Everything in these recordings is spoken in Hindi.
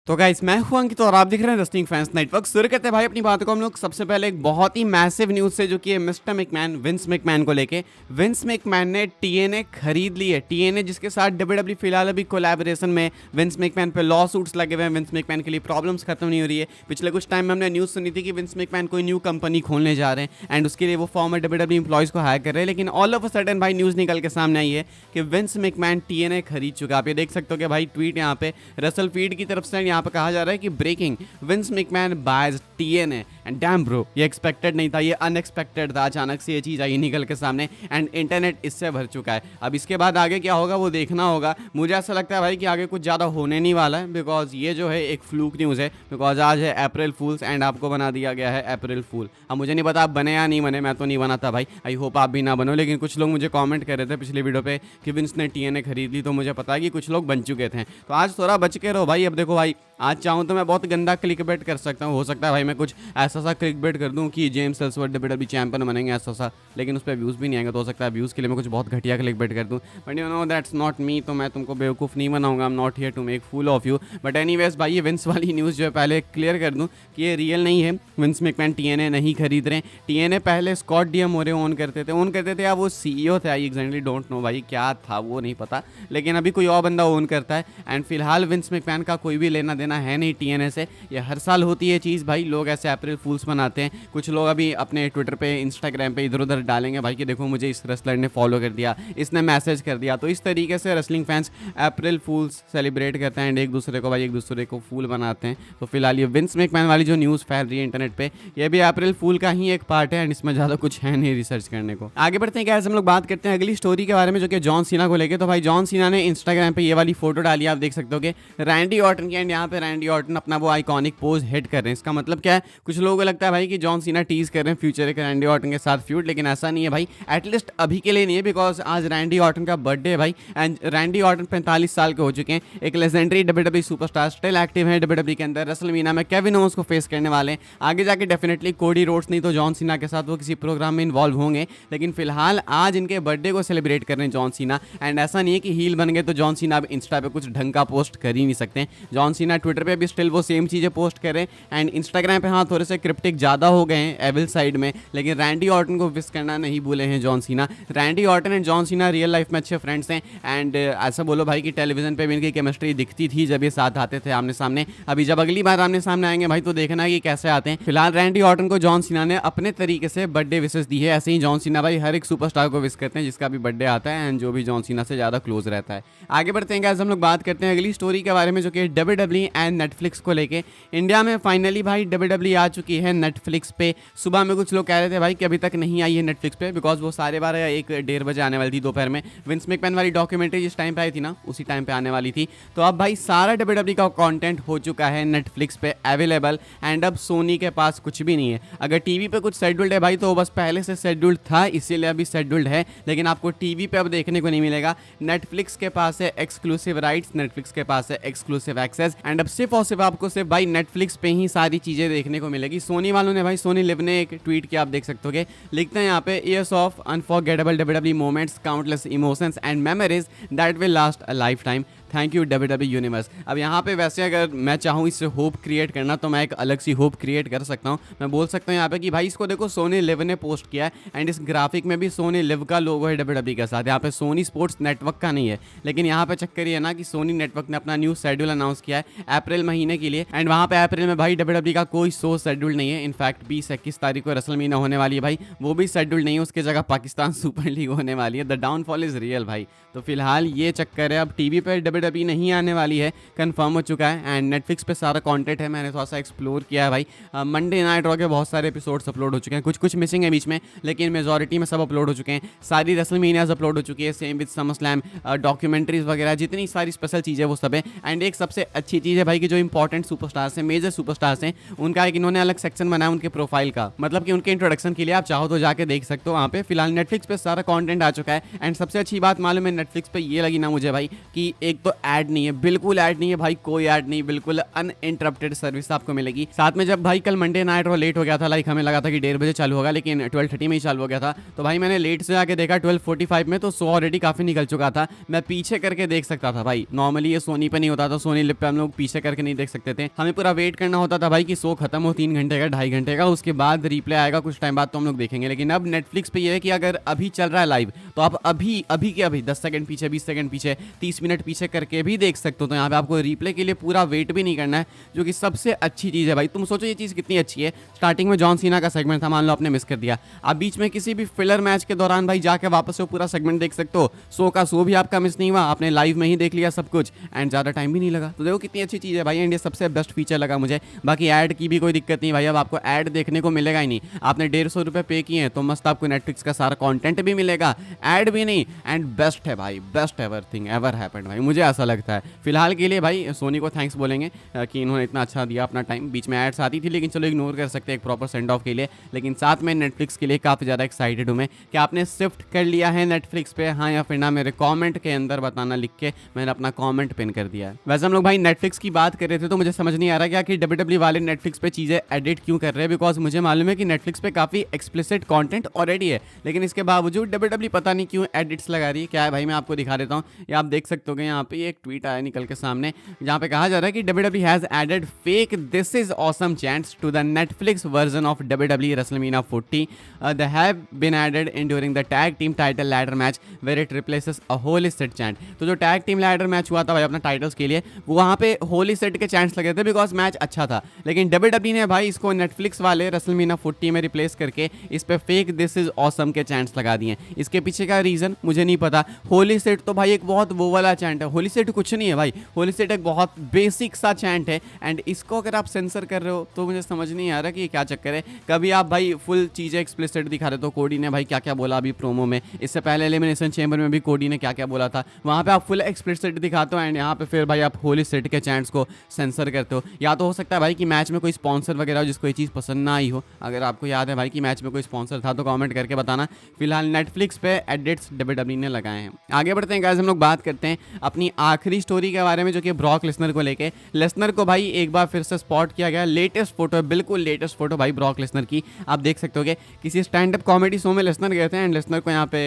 तो गाइस मैं हूं अंकित और आप देख रहे हैं रेसलिंग फैंस नेटवर्क। शुरू करते हैं भाई अपनी बातों को हम लोग सबसे पहले एक बहुत ही मैसिव न्यूज़ से, जो कि है मिस्टर मैकमैन, विंस मैकमैन को लेके। विंस मैकमैन ने टीएनए खरीद ली है। टीएनए जिसके साथ डब्ल्यूडब्ल्यू फिलहाल अभी कोलैबोरेशन में विंस मैकमैन पे लॉ सूट्स लगे हुए हैं। विंस मैकमैन के लिए प्रॉब्लम्स खत्म नहीं हो रही है। पिछले कुछ टाइम में हमने न्यूज़ सुनी थी कि विंस मैकमैन कोई न्यू कंपनी खोलने जा रहे हैं एंड उसके लिए वो फॉर्मर डब्ल्यूडब्ल्यू एम्प्लॉयज़ को हायर कर रहे हैं। लेकिन ऑल ऑफ अ सडन भाई न्यूज़ निकल के सामने आई है कि विंस मैकमैन टीएनए खरीद चुका। आप ये देख सकते हो कि भाई ट्वीट यहाँ पे रसल फीड की तरफ से यहाँ पे कहा जा रहा है कि breaking, Vince McMahon buys TNA and damn bro, ये एक्सपेक्टेड नहीं था, ये अनएक्सपेक्टेड था। अचानक से ये चीज़ आई निकल के सामने एंड इंटरनेट इससे भर चुका है। अब इसके बाद आगे क्या होगा वो देखना होगा। मुझे ऐसा लगता है भाई कि आगे कुछ ज़्यादा होने नहीं वाला है, बिकॉज ये जो है एक फ्लूक न्यूज़ है। बिकॉज आज है अप्रैल फूल्स एंड आपको बना दिया गया है अप्रैल फूल। अब मुझे नहीं पता आप बने या नहीं बने, मैं तो नहीं बना था भाई। आई होप आप भी ना बनो। लेकिन कुछ लोग मुझे कॉमेंट कर रहे थे पिछले वीडियो पे कि विंस ने टीएनए खरीद ली, तो मुझे पता है कि कुछ लोग बन चुके थे। तो आज थोड़ा बच के रहो भाई। अब देखो भाई, आज चाहूँ तो मैं बहुत गंदा क्लिक बेट कर सकता हूँ। हो सकता है भाई मैं कुछ ऐसा सा क्लिक बेट कर दूँ कि जेम्स एल्सवर्थ डब्ल्यूडब्ल्यूई चैंपियन बनेंगे ऐसा सा, लेकिन उस पर व्यूज़ भी नहीं आएंगे। तो हो सकता है व्यूज़ के लिए मैं कुछ बहुत घटिया क्लिक बेट कर दूँ, but you know that's not me. तो मैं तुमको बेवकूफ़ नहीं बनाऊंगा। I am not here to make fool of you. But anyways भाई, ये विंस वाली न्यूज़ जो है पहले क्लियर कर दूँ कि ये रियल नहीं है। विंस मैकमैन टीएनए नहीं खरीद रहे हैं। टीएनए पहले स्कॉट डीएमोरे ओन करते थे या वो सीईओ थे। आई एग्जैक्टली डोंट नो भाई क्या था वो नहीं पता, लेकिन अभी कोई और बंदा ओन करता है। एंड फिलहाल विंस मैकमैन का कोई भी लेना देना है नहीं टीएनए से। ये हर साल होती है चीज़ भाई, लोग ऐसे अप्रैल फूल्स बनाते हैं। कुछ लोग अभी अपने ट्विटर पे, इंस्टाग्राम पे इधर उधर डालेंगे भाई कि देखो मुझे इस रेसलर ने फॉलो कर दिया, इसने मैसेज कर दिया। तो इस तरीके से रेसलिंग फैंस अप्रैल फूल्स सेलिब्रेट करते हैं एंड एक दूसरे को भाई एक दूसरे को फूल बनाते हैं। तो फिलहाल ये विंस मैकमैन वाली जो न्यूज़ फैल रही है इंटरनेट पे, ये भी अप्रैल फूल का ही एक पार्ट है एंड इसमें ज़्यादा कुछ है नहीं रिसर्च करने को। आगे बढ़ते हैं क्या, हम लोग बात करते हैं अगली स्टोरी के बारे में, जो कि जॉन सीना को लेकर। तो भाई जॉन सीना ने इंस्टाग्राम पे ये वाली फोटो डाली, आप देख सकते हो कि रैंडी ऑर्टन की। एंड यहाँ पे रैंडी ऑर्टन अपना वो आइकॉनिक पोज हिट कर रहे हैं। इसका मतलब क्या है, कुछ लोगों को लगता है भाई कि जॉन सीना टीज कर रहे हैं फ्यूचर एक रैंडी ऑर्टन के साथ फ्यूड, लेकिन ऐसा नहीं है भाई। एटलीस्ट अभी के लिए नहीं है, बिकॉज आज रैंडी ऑर्टन का बर्थडे है भाई। एंड रैंडी ऑर्टन 45 साल के हो चुके हैं, एक legendary WWE superstar, still active है डब्ल्यूडब्ल्यूई के अंदर। रेसलमेनिया में केविन ओवेंस को फेस करने वाले हैं आगे जाके डेफिनेटली कोडी रोड्स, नहीं तो जॉन सीना के साथ वो किसी प्रोग्राम में इन्वॉल्व होंगे। लेकिन फिलहाल आज इनके बर्थडे को सेलिब्रेट कर रहे हैं जॉन सीना। एंड ऐसा नहीं है कि हील बन गए तो जॉन सीना अब इंस्टा पे कुछ ढंग का पोस्ट कर ही नहीं सकते। जॉन सीना ट्विटर पे भी स्टिल वो सेम चीज़ें पोस्ट कर रहे हैं एंड इंस्टाग्राम पे हाँ थोड़े से क्रिप्टिक ज़्यादा हो गए हैं एविल साइड में। लेकिन रैंडी ऑर्टन को विश करना नहीं भूले हैं John Cena. Randy Orton and John Cena real life में अच्छे फ्रेंड्स हैं एंड ऐसा बोलो भाई कि टेलीविजन पे भी इनकी केमिस्ट्री दिखती थी जब ये साथ आते थे आमने सामने। अभी जब अगली बार आमने सामने आएंगे भाई तो देखना है कि कैसे आते हैं। फिलहाल रैंडी ऑर्टन को जॉन सीना ने अपने तरीके से बर्थडे विशेष दी है। ऐसे ही जॉन सीना भाई हर एक सुपरस्टार को विश करते हैं जिसका भी बर्थडे आता है एंड जो भी जॉन सीना से ज़्यादा क्लोज रहता है। आगे बढ़ते हैं गाइस, हम लोग बात करते हैं अगली स्टोरी के बारे में, जो कि डब्ल्यूडब्ल्यूई एंड नेटफ्लिक्स को लेके। इंडिया में फाइनली भाई डब्ल्यूडब्ल्यूई आ चुकी है नेटफ्लिक्स पे। सुबह में कुछ लोग कह रहे थे भाई कि अभी तक नहीं आई है नेटफ्लिक्स पे, बिकॉज वो 12:30 या 1-1:30 बजे आने वाली थी दोपहर में। विंस मैकमैन वाली डॉक्यूमेंट्री जिस टाइम पे आई थी ना, उसी टाइम पे आने वाली थी। तो अब भाई सारा डब्ल्यूडब्ल्यूई का कंटेंट हो चुका है नेटफ्लिक्स पे अवेलेबल एंड अब सोनी के पास कुछ भी नहीं है। अगर टीवी पे कुछ शेड्यूल्ड है भाई तो बस पहले से शेड्यूल्ड था, इसीलिए अभी शेड्यूल्ड है, लेकिन आपको टीवी पे अब देखने को नहीं मिलेगा। नेटफ्लिक्स के पास है एक्सक्लूसिव राइट्स, नेटफ्लिक्स के पास है एक्सक्लूसिव एक्सेस एंड अब सिर्फ और सिर्फ आपको सिर्फ भाई नेटफ्लिक्स पे ही सारी चीज़ें देखने को मिलेगी। सोनी वालों ने भाई, सोनी लिव ने एक ट्वीट किया, आप देख सकते हो, लिखते हैं यहाँ पे, years of unforgettable WWE moments, countless emotions and memories that will last a life time, thank you WWE universe. अब यहाँ पे वैसे अगर मैं चाहूँ इससे होप क्रिएट करना तो मैं एक अलग सी होप क्रिएट कर सकता हूँ। मैं बोल सकता हूँ यहाँ पे कि भाई इसको देखो, सोनी लिव ने पोस्ट किया है एंड इस ग्राफिक में भी सोनी लिव का लोगो है डब्ल्यूडब्ल्यूई के साथ। यहाँ पे सोनी स्पोर्ट्स नेटवर्क का नहीं है, लेकिन यहाँ पे चक्कर ये है ना कि सोनी नेटवर्क ने अपना न्यू शेड्यूल अनाउंस किया है अप्रैल महीने के लिए एंड वहाँ पे अप्रैल में भाई डब्ल्यूडब्ल्यूई का कोई शो शेड्यूल नहीं है। इनफैक्ट 20-21 तारीख को रेसलमेनिया होने वाली है भाई, वो भी शेड्यूल नहीं है, उसकी जगह पाकिस्तान सुपर लीग होने वाली है। द डाउनफॉल इज रियल भाई। तो फिलहाल ये चक्कर है, अब टीवी पर डब्ल्यूडब्ल्यूई नहीं आने वाली है, कंफर्म हो चुका है एंड नेटफ्लिक्स पे सारा कंटेंट है। मैंने थोड़ा सा एक्सप्लोर किया है भाई। मंडे नाइट रॉ के बहुत सारे एपिसोड्स अपलोड हो चुके हैं, कुछ कुछ मिसिंग है बीच में, लेकिन मेजॉरिटी में सब अपलोड हो चुके हैं। सारी रेसलमेनियाज अपलोड हो चुकी है, same with summer slam, documentaries वगैरह, जितनी सारी स्पेशल चीज़ें वो सब है। एंड एक सबसे अच्छी चीज़ है भाई कि जो इंपॉर्टेंट सुपरस्टार्स हैं, मेजर सुपरस्टार्स हैं, उनका एक इन्होंने अलग सेक्शन बनाया उनके प्रोफाइल का, मतलब कि उनके इंट्रोडक्शन के लिए आप चाहो तो जाके देख सकते हो वहाँ पे। फिलहाल नेटफ्लिक्स पे सारा कंटेंट आ चुका है एंड सबसे अच्छी बात मालूम है नेटफ्लिक्स पे ये लगी ना मुझे भाई कि एक तो आपको ऐड नहीं है, बिल्कुल ऐड नहीं है भाई, कोई ऐड नहीं, बिल्कुल अनइंटरप्टेड सर्विस आपको मिलेगी। साथ में जब भाई कल मंडे नाइट और लेट हो गया था, लाइक हमें लगा था कि 1:30 बजे चालू होगा, लेकिन 12:30 में ही चालू हो गया था। तो भाई मैंने लेट से आके देखा 12:45 में, तो शो ऑलरेडी काफी निकल चुका था। मैं पीछे करके देख सकता था भाई, नॉर्मली ये सोनी पे नहीं होता था, सोनी लिप पे हम लोग पीछे करके नहीं देख सकते थे, हमें पूरा वेट करना होता था भाई कि शो खत्म हो 3 घंटे का 2.5 घंटे का, उसके बाद रिप्ले आएगा कुछ टाइम बाद तो हम लोग देखेंगे। लेकिन अब नेटफ्लिक्स पे ये है कि अगर अभी चल रहा है लाइव तो आप अभी अभी के अभी 10 सेकंड पीछे, 20 सेकंड पीछे, 30 मिनट पीछे करके भी देख सकते हो। तो यहाँ पे आपको रिप्ले के लिए पूरा वेट भी नहीं करना है, जो कि सबसे अच्छी चीज़ है भाई। तुम सोचो ये चीज़ कितनी अच्छी है। स्टार्टिंग में जॉन सीना का सेगमेंट था, मान लो आपने मिस कर दिया, आप बीच में किसी भी फिलर मैच के दौरान भाई जाके वापस से पूरा सेगमेंट देख सकते हो। शो का शो भी आपका मिस नहीं हुआ, आपने लाइव में ही देख लिया सब कुछ, एंड ज़्यादा टाइम भी नहीं लगा। तो देखो कितनी अच्छी चीज़ है भाई, एंड ये सबसे बेस्ट फीचर लगा मुझे। बाकी ऐड की भी कोई दिक्कत नहीं भाई, अब आपको ऐड देखने को मिलेगा ही नहीं। आपने 150 रुपये पे किए हैं तो मस्त आपको नेटफ्लिक्स का सारा कंटेंट भी मिलेगा, ऐड भी नहीं, एंड बेस्ट है भाई, best ever thing ever happened भाई, मुझे ऐसा लगता है। फिलहाल के लिए भाई सोनी को थैंक्स बोलेंगे कि इन्होंने इतना अच्छा दिया अपना टाइम। बीच में एड्स आती थी लेकिन चलो इग्नोर कर सकते हैं एक प्रॉपर सेंड ऑफ के लिए। लेकिन साथ में नेटफ्लिक्स के लिए काफ़ी ज़्यादा एक्साइटेड हूँ मैं कि आपने शिफ्ट कर लिया है नेटफ्लिक्स पे, हाँ या फिर ना। मेरे कॉमेंट के अंदर बताना लिख के, मैंने अपना कॉमेंट पिन कर दिया है। वैसे हम लोग भाई नेटफ्लिक्स की बात कर रहे थे तो मुझे समझ नहीं आ रहा क्या कि WWE वाले नेटफ्लिक्स पे चीज़ें एडिट क्यों कर रहे हैं, बिकॉज मुझे मालूम है कि नेटफ्लिक्स पे काफ़ी एक्सप्लिसिट कंटेंट ऑलरेडी है, लेकिन इसके बावजूद WWE पता नहीं क्यों एडिट्स लगा रही है। क्या है भाई, मैं आपको दिखा देता हूँ, ये आप देख सकते हो कि यहाँ पे एक ट्वीट आया निकल के सामने, जहाँ पे कहा जा रहा है कि WWE has added fake this is awesome chants to the Netflix version of WWE WrestleMania 40. They have been added in during the tag team title ladder match where it replaces a holy set chant. तो जो टैग टीम लैडर मैच हुआ था भाई अपना टाइटल्स के लिए, वो वहाँ पे होली सेट के चैंट्स लगे थे बिकॉज मैच अच्छा था। लेकिन WWE ने भाई इसको नेटफ्लिक्स वाले रेसलमीनिया 40 में रिप्लेस करके इस पे फेक दिस इज ऑसम के चैंट्स लगा दिए। इसके पीछे का रीज़न मुझे नहीं पता। होली सेट तो भाई एक बहुत वो वाला चैंट है, होली सेट कुछ नहीं है भाई, होली सेट एक बहुत बेसिक सा चैंट है, एंड इसको अगर आप सेंसर कर रहे हो तो मुझे समझ नहीं आ रहा कि क्या चक्कर है। कभी आप भाई फुल चीज़ें एक्सप्लिसिट दिखा रहे, तो कोडी ने भाई क्या क्या बोला अभी प्रोमो में, इससे पहले एलिमिनेशन चेंबर में भी कोडी ने क्या क्या बोला था, वहाँ पे आप फुल एक्सप्लिसिट दिखाते हो, एंड यहाँ पे फिर भाई आप होली सेट के चैंट्स को सेंसर करते हो। या तो हो सकता है भाई कि मैच में कोई स्पॉन्सर वगैरह हो जिसको ये चीज़ पसंद ना आई हो। अगर आपको याद है भाई कि मैच में कोई स्पॉन्सर था तो कमेंट करके बताना। फिलहाल नेटफ्लिक्स पे एडिट्स WWE ने लगाए हैं। आगे बढ़ते हैं गाइस, हम लोग बात करते हैं अपनी आखिरी स्टोरी के बारे में, जो कि ब्रॉक लेसनर को लेके। लेसनर को भाई एक बार फिर से स्पॉट किया गया, लेटेस्ट फोटो है, बिल्कुल लेटेस्ट फोटो भाई ब्रॉक लेसनर की। आप देख सकते हो कि किसी स्टैंड अप कॉमेडी शो में लेसनर गए थे, एंड लेसनर को यहाँ पे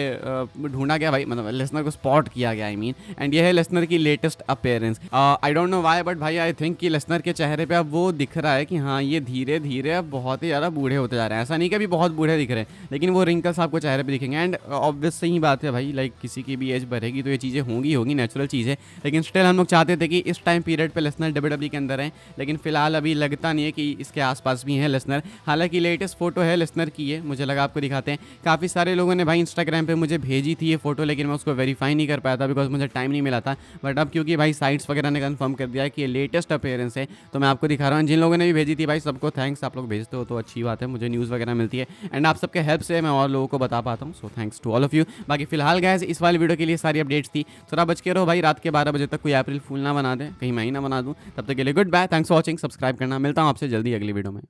ढूंढा गया भाई, मतलब लेसनर को स्पॉट किया गया आई मीन, एंड ये है लेसनर की latest appearance. I don't know why, but भाई आई थिंक कि लेसनर के चेहरे पे अब वो दिख रहा है कि हाँ ये धीरे धीरे अब बहुत ही ज़्यादा बूढ़े होते जा रहे हैं। ऐसा नहीं कि अभी बहुत बूढ़े दिख रहे हैं, लेकिन वो रिंकल्स आपको चेहरे पे दिखेंगे, एंड ऑब्वियस सही बात है भाई, लाइक किसी की भी एज बढ़ेगी तो ये चीज़ें होंगी नेचुरल चीज़ है। लेकिन स्टिल हम लोग चाहते थे कि इस टाइम पीरियड पे लेसनर WWE के अंदर हैं, लेकिन फिलहाल अभी लगता नहीं है कि इसके आसपास भी हैं लेसनर। हालांकि लेटेस्ट फोटो है लेसनर की, है मुझे लगा आपको दिखाते हैं। काफ़ी सारे लोगों ने भाई इंस्टाग्राम पे मुझे भेजी थी ये फोटो, लेकिन मैं उसको वेरीफाई नहीं कर पाया था बिकॉज मुझे टाइम नहीं मिला था। बट अब क्योंकि भाई साइट्स वगैरह ने कंफर्म कर दिया है कि ये लेटेस्ट अपीयरेंस है, तो मैं आपको दिखा रहा हूँ। जिन लोगों ने भी भेजी थी भाई सबको थैंक्स, आप लोग भेजते हो तो अच्छी बात है, मुझे न्यूज़ वगैरह मिलती है, एंड आप सबके हेल्प से मैं और लोगों को बता पाता हूँ, so thanks to all of you. बाकी फिलहाल गाइस इस वाली वीडियो के लिए सारी अपडेट्स थी, थोड़ा बच के रहो भाई, रात के 12 बजे तक कोई अप्रैल फूल ना बना दे, कहीं मैं ही ना बना दूँ। तब तक के लिए good bye, thanks for watching, subscribe करना, मिलता हूँ आपसे जल्दी अगली वीडियो में।